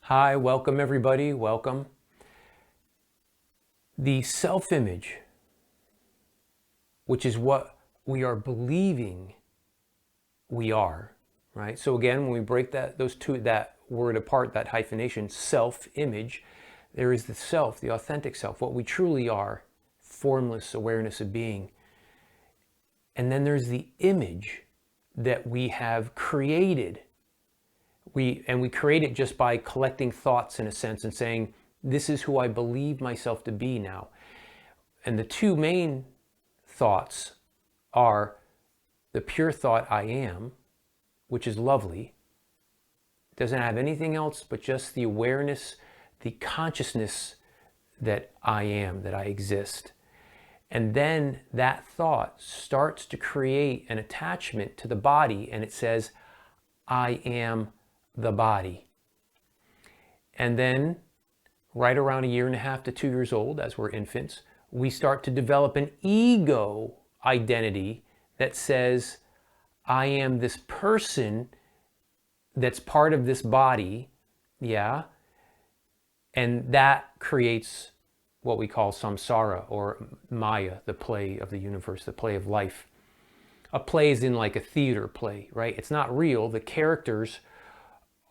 Hi, welcome everybody, welcome. The self-image, which is what we are believing we are, right? So again, when we break that word apart, that hyphenation, self-image, there is the self, the authentic self, what we truly are, formless awareness of being. And then there's the image that we have created. We create it just by collecting thoughts in a sense and saying, this is who I believe myself to be now. And the two main thoughts are the pure thought I am, which is lovely, doesn't have anything else but just the awareness, the consciousness that I am, that I exist. And then that thought starts to create an attachment to the body, and it says, I am the body. And then right around 1.5 to 2 years old, as we're infants, we start to develop an ego identity that says, I am this person that's part of this body, yeah, and that creates what we call samsara, or Maya, the play of the universe, the play of life. A play is in like a theater play, right? It's not real. The characters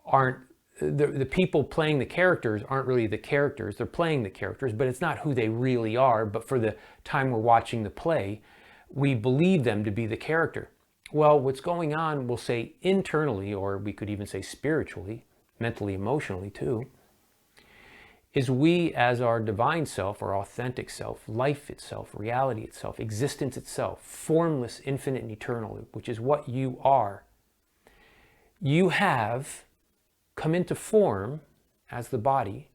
aren't, the people playing the characters aren't really the characters. They're playing the characters, but it's not who they really are. But for the time we're watching the play, we believe them to be the character. Well, what's going on, we'll say internally, or we could even say spiritually, mentally, emotionally too, is we as our divine self, our authentic self, life itself, reality itself, existence itself, formless, infinite, and eternal, which is what you are. You have come into form as the body.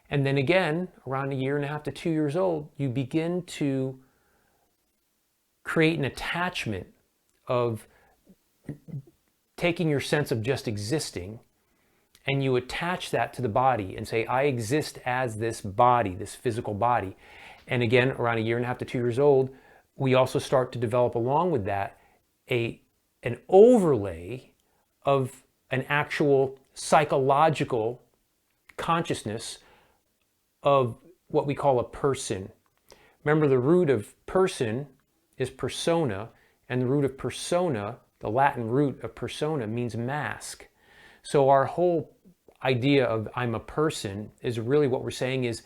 And then again, around 1.5 to 2 years old, you begin to create an attachment of taking your sense of just existing, and you attach that to the body and say, I exist as this body, this physical body. And again, around 1.5 to 2 years old, we also start to develop along with that an overlay of an actual psychological consciousness of what we call a person. Remember, the root of person is persona, and the root of persona, the Latin root of persona, means mask. So our whole idea of I'm a person is really what we're saying is,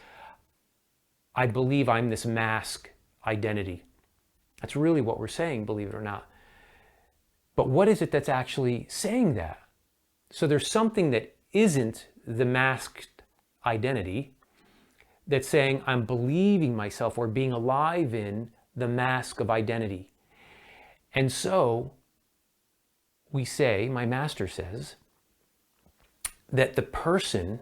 I believe I'm this mask identity. That's really what we're saying, believe it or not. But what is it that's actually saying that? So there's something that isn't the masked identity that's saying I'm believing myself or being alive in the mask of identity. And so we say, my master says, that the person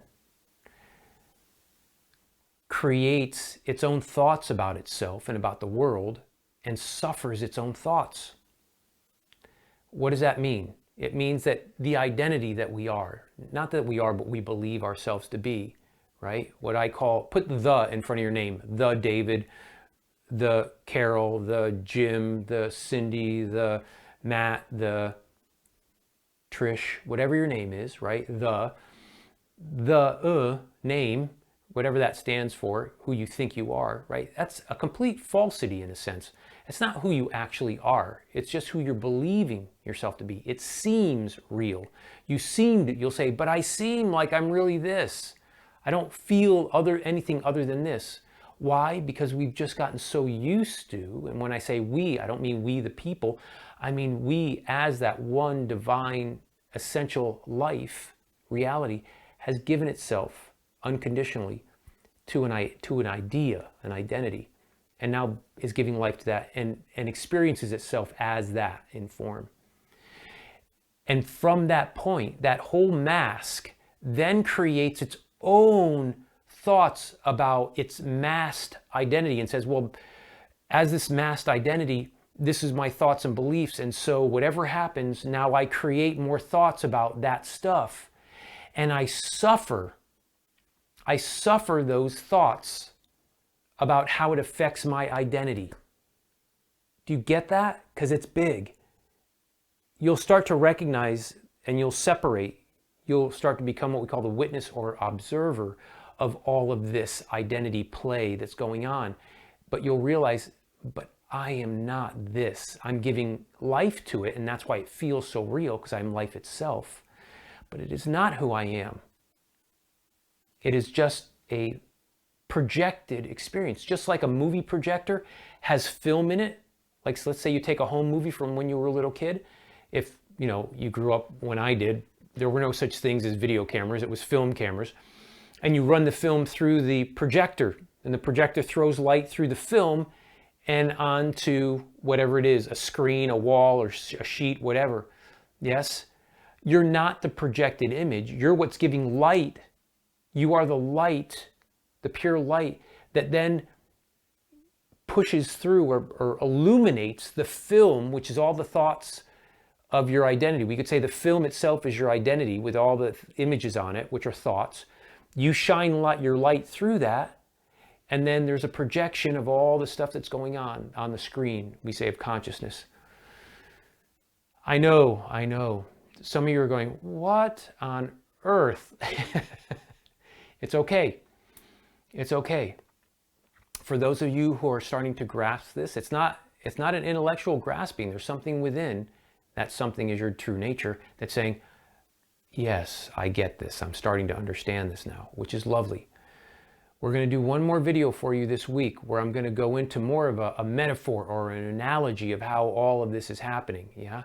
creates its own thoughts about itself and about the world and suffers its own thoughts. What does that mean? It means that the identity that we are, not that we are, but we believe ourselves to be, right? What I call, put the in front of your name, the David, the Carol, the Jim, the Cindy, the Matt, the Trish, whatever your name is, right? The name, whatever that stands for, who you think you are, right? That's a complete falsity in a sense. It's not who you actually are. It's just who you're believing yourself to be. It seems real. You'll say, but I seem like I'm really this. I don't feel anything other than this. Why? Because we've just gotten so used to, and when I say we, I don't mean we the people, I mean we as that one divine essential life, reality, has given itself unconditionally to an idea, an identity, and now is giving life to that and experiences itself as that in form. And from that point, that whole mask then creates its own thoughts about its masked identity and says, well, as this masked identity, this is my thoughts and beliefs, and so whatever happens, now I create more thoughts about that stuff, and I suffer those thoughts about how it affects my identity. Do you get that? Because it's big. You'll start to recognize and you'll separate you'll start to become what we call the witness or observer of all of this identity play that's going on. But you'll realize, but I am not this. I'm giving life to it, and that's why it feels so real, because I'm life itself. But it is not who I am. It is just a projected experience. Just like a movie projector has film in it. Like, so let's say you take a home movie from when you were a little kid. If you grew up when I did, there were no such things as video cameras. It was film cameras. And you run the film through the projector, and the projector throws light through the film and onto whatever it is, a screen, a wall, or a sheet, whatever. Yes? You're not the projected image. You're what's giving light. You are the light, the pure light, that then pushes through or illuminates the film, which is all the thoughts of your identity. We could say the film itself is your identity with all the images on it, which are thoughts. You shine your light through that, and then there's a projection of all the stuff that's going on the screen, we say, of consciousness. I know. Some of you are going, what on earth? It's okay. It's okay. For those of you who are starting to grasp this, it's not an intellectual grasping. There's something within. That something is your true nature that's saying, yes, I get this. I'm starting to understand this now, which is lovely. We're going to do one more video for you this week where I'm going to go into more of a metaphor or an analogy of how all of this is happening. Yeah.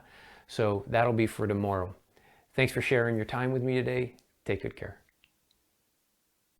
So that'll be for tomorrow. Thanks for sharing your time with me today. Take good care.